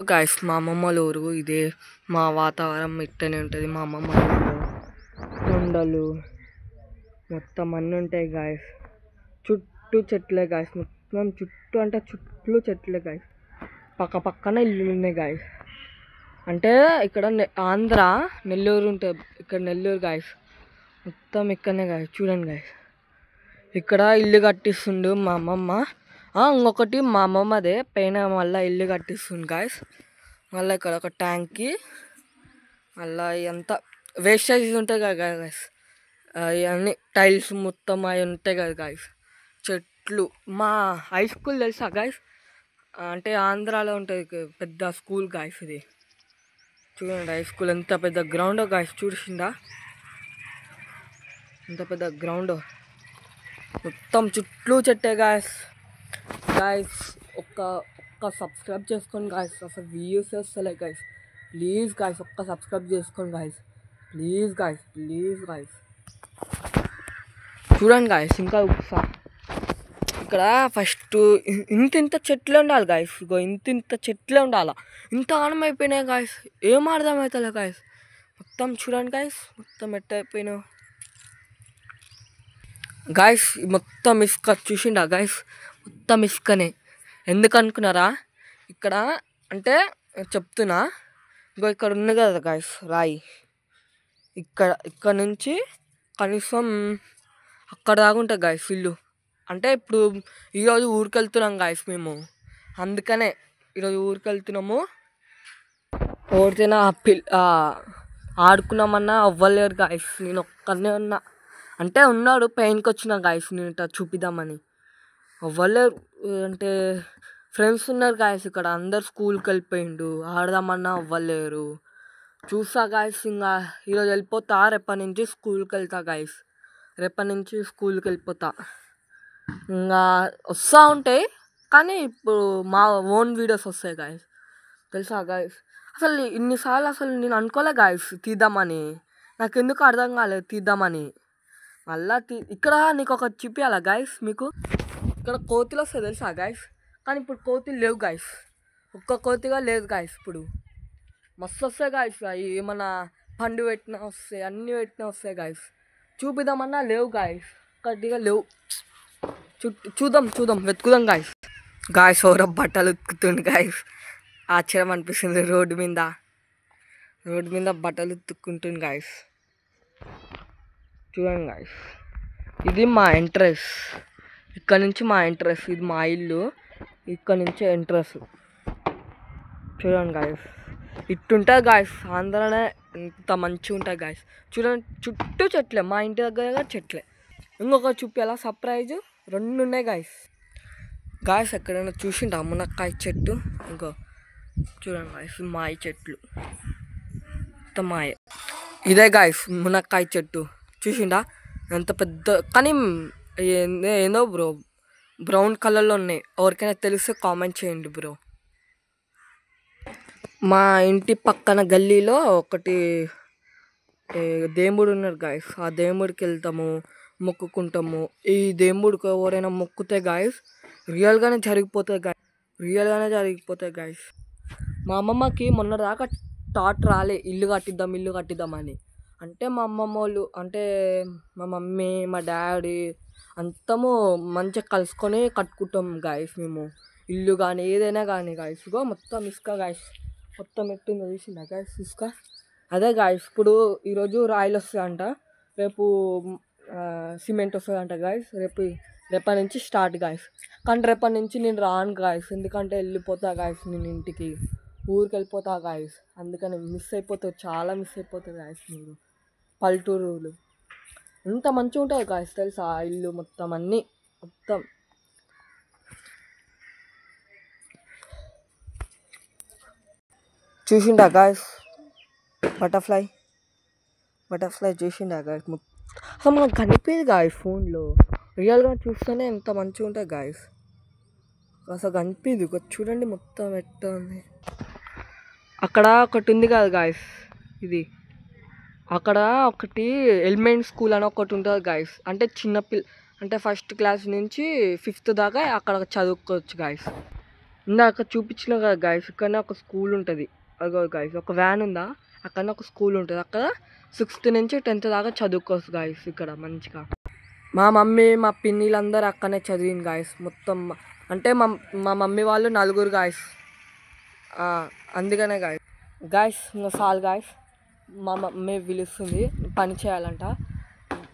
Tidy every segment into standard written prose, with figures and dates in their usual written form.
Guys మా అమ్మమ్మల ఊరు ఇదే. మా వాతావరణం ఇట్టనే ఉంటుంది. మా అమ్మమ్మ ఊరిలో కొండలు మొత్తం అన్నీ ఉంటాయి గాయస్. చుట్టూ చెట్లే గాయస్. మొత్తం చుట్టూ అంటే చుట్టూ చెట్లే గాయస్. పక్క పక్కన ఇల్లులు ఉన్నాయి గాయస్. అంటే ఇక్కడ ఆంధ్ర నెల్లూరు ఉంటుంది. ఇక్కడ నెల్లూరు గాయస్. మొత్తం ఇక్కడనే గాయస్. చూడండి గాయస్, ఇక్కడ ఇల్లు కట్టిస్తుండు మా అమ్మమ్మ. ఇంకొకటి మా అమ్మమ్మదే పైన మళ్ళీ ఇల్లు కట్టిస్తుంది గాయస్. మళ్ళీ ఇక్కడ ఒక ట్యాంక్కి మళ్ళీ ఎంత వేస్టేజ్ ఉంటాయి కదా గాయస్, అవన్నీ టైల్స్ మొత్తం అవి ఉంటాయి కదా గాయస్. చెట్లు. మా హై స్కూల్ తెలుసా గాయస్, అంటే ఆంధ్రాలో ఉంటుంది పెద్ద స్కూల్ గాయస్ ఇది. చూడండి హై స్కూల్ ఎంత పెద్ద గ్రౌండ్ గాయస్. చూసిందా ఎంత పెద్ద గ్రౌండ్. మొత్తం చుట్టూ చెట్టే గాయస్. గాయస్ ఒక్క సబ్స్క్రైబ్ చేసుకోండి గాయస్. అసలు వ్యూస్ వస్తలే గాయస్. ప్లీజ్ గాయస్ ఒక్క సబ్స్క్రైబ్ చేసుకోండి guys. Please guys, please guys. చూడండి గాయస్ ఇంకా ఒకసారి. ఇక్కడ ఫస్ట్ ఇంత చెట్లే ఉండాలి గాయస్. ఇగో ఇంత చెట్లే ఉండాలి. ఇంత ఆనం అయిపోయినాయి గాయస్. ఏం అర్థమవుతలే గాయస్. మొత్తం చూడండి గాయస్, మొత్తం ఎట్ట అయిపోయినావు గాయస్. మొత్తం ఇసుక చూసిండా గాయస్, మొత్తం ఇసుకనే. ఎందుకు అనుకున్నారా? ఇక్కడ అంటే చెప్తున్నా, ఇంకో ఇక్కడ ఉంది కదా గాయస్ రాయి. ఇక్కడ నుంచి కనీసం అక్కడ దాకా ఉంటుంది గాయస్ ఇల్లు. అంటే ఇప్పుడు ఈరోజు ఊరికి వెళ్తున్నాం గాయస్ మేము. అందుకనే ఈరోజు ఊరికి వెళ్తున్నాము. ఎవరితోనా ఆడుకున్నామన్నా అవ్వలేరు గాయస్. నేను ఒక్కనే ఉన్నా. అంటే ఉన్నాడు పైనకి వచ్చిన గాయస్, నేను ఇట్లా చూపిద్దామని. అవ్వలేరు అంటే ఫ్రెండ్స్ ఉన్నారు గాయస్ ఇక్కడ. అందరు స్కూల్కి వెళ్ళిపోయిండు. ఆడదామన్నా అవ్వలేరు. చూసా గాయస్. ఇంకా ఈరోజు వెళ్ళిపోతా. రేపటి నుంచి స్కూల్కి వెళ్తా గాయస్. రేపటి నుంచి స్కూల్కి వెళ్ళిపోతా. ఇంకా వస్తూ ఉంటాయి కానీ ఇప్పుడు మా ఓన్ వీడియోస్ వస్తాయి గాయస్. తెలుసా గాయస్, అసలు ఇన్నిసార్లు అసలు నేను అనుకోలే గాయస్ తీద్దామని. నాకు ఎందుకు అర్థం కాలేదు తీద్దామని. మళ్ళా ఇక్కడ నీకు ఒక చూపించాలా గాయస్ మీకు. ఇక్కడ కోతులు వస్తాయి తెలుసా గాయస్, కానీ ఇప్పుడు కోతులు లేవు గాయస్. ఒక్క కోతిగా లేదు గాయస్. ఇప్పుడు మస్తు వస్తాయి గాయస్. అవి ఏమన్నా పండు పెట్టినా వస్తాయి, అన్నీ పెట్టినా వస్తాయి గాయస్. చూపిద్దామన్నా లేవు గాయస్. ఒక్కటిగా లేవు. చూద్దాం వెతుకుదాం గాయస్. గాయస్ ఎవరో బట్టలు ఉతుకుతుండు గాయస్. ఆశ్చర్యం అనిపిస్తుంది. రోడ్డు మీద బట్టలు ఉతుక్కుంటుంది గాయస్. చూడండి గాయస్, ఇది మా ఎంట్రన్స్. ఇక్కడ నుంచి మా ఎంట్రన్స్. ఇది మా ఇల్లు. ఇక్కడ నుంచి ఎంట్రన్స్. చూడండి గాయస్, ఇట్టుంటుంది గాయస్. ఆంధ్రనే ఇంత మంచిగా ఉంటుంది గాయస్. చూడండి చుట్టూ చెట్లే. మా ఇంటి దగ్గర చెట్లే. ఇంకొక చూపించాలా సర్ప్రైజ్. 2 ఉన్నాయి గాయస్. గాయస్ ఎక్కడైనా చూసిండా మునక్కాయ చెట్టు? ఇంకో చూడండి గాయస్, మాయ చెట్లు మొత్తం మాయ. ఇదే గాయస్ మునక్కాయ చెట్టు. చూసిండా ఎంత పెద్ద. కానీ ఏందో బ్రో బ్రౌన్ కలర్లో ఉన్నాయి. ఎవరికైనా తెలిస్తే కామెంట్ చేయండి బ్రో. మా ఇంటి పక్కన గల్లీలో ఒకటి దేవుడు ఉన్నారు గాయస్. ఆ దేవుడికి వెళ్తాము, మొక్కుకుంటాము. ఈ దేవుడికి ఎవరైనా మొక్కుతే గాయస్ రియల్గానే జరిగిపోతాయి గాయస్. మా అమ్మమ్మకి మొన్న దాకా థాట్ రాలే ఇల్లు కట్టిద్దామని. అంటే మా అమ్మమ్మ వాళ్ళు అంటే మా మమ్మీ మా డాడీ అంతము మంచిగా కలుసుకొని కట్టుకుంటాం గాయస్ మేము. ఇల్లు కానీ ఏదైనా కానీ గాయస్. ఇగో మొత్తం ఇసుక గాయస్. మొత్తం ఎట్టుందో చూసిందా గాయస్ ఇసుక. అదే గాయస్ ఇప్పుడు ఈరోజు రాయిలు వస్తాయంట, రేపు సిమెంట్ వస్తుందంట గాయస్. రేపటి నుంచి స్టార్ట్ గాయస్. కానీ రేపటి నుంచి నేను రాను గాయస్. ఎందుకంటే వెళ్ళిపోతా గాయస్. నేను ఇంటికి ఊరికి వెళ్ళిపోతా గాయస్. అందుకని చాలా మిస్ అయిపోతుంది గాయస్. మీరు పల్లెటూరులు ఎంత మంచిగా ఉంటుంది గాయస్ తెలుసా. ఇల్లు మొత్తం అన్నీ మొత్తం చూసిండా గాయస్. బటర్ఫ్లై చూసిండా గాయస్. అసలు మనకు కనిపించదు గాయస్ ఫోన్లో. రియల్గా చూస్తేనే ఎంత మంచిగా ఉంటుంది గాయస్. అసలు కనిపించదు. చూడండి మొత్తం ఎట్లా ఉంది. అక్కడ ఒకటి ఉంది కదా గాయస్, ఇది అక్కడ ఒకటి ఎలిమెంట్ స్కూల్ అని ఒకటి ఉంటుంది గాయస్. అంటే అంటే 1st క్లాస్ నుంచి 5th దాకా అక్కడ చదువుకోవచ్చు గాయస్. ఇందాక చూపించిన కదా గాయస్, ఇక్కడనే ఒక స్కూల్ ఉంటుంది. అదిగో గాయస్ ఒక వ్యాన్ ఉందా, అక్కడనే ఒక స్కూల్ ఉంటుంది. అక్కడ 6th నుంచి 10th దాకా చదువుకోవచ్చు గాయస్ ఇక్కడ మంచిగా. మా మమ్మీ మా పిన్నిలందరూ అక్కడనే చదివింది గాయస్ మొత్తం. అంటే మా మమ్మీ వాళ్ళు 4 గాయస్, అందుకనే గాయస్. గాయస్ ఇంకా చాలు గాయస్, మా మమ్మీ పిలుస్తుంది పని చేయాలంట.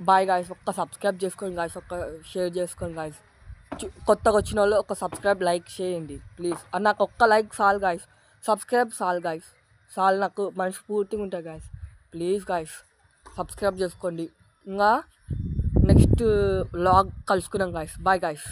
Bye guys. ఒక్క సబ్స్క్రైబ్ చేసుకోండి గాయస్, ఒక్క షేర్ చేసుకోండి గాయస్. కొత్తగా వచ్చిన వాళ్ళు ఒక సబ్స్క్రైబ్ లైక్ చేయండి ప్లీజ్. నాకు ఒక్క లైక్ చాలు గాయస్, సబ్స్క్రైబ్ చాలు గాయస్, చాలు నాకు మనస్ఫూర్తిగా ఉంటుంది గాయస్. ప్లీజ్ గాయస్ సబ్స్క్రైబ్ చేసుకోండి. ఇంకా నెక్స్ట్ వ్లాగ్ కలుసుకున్నాం గాయస్. Bye guys.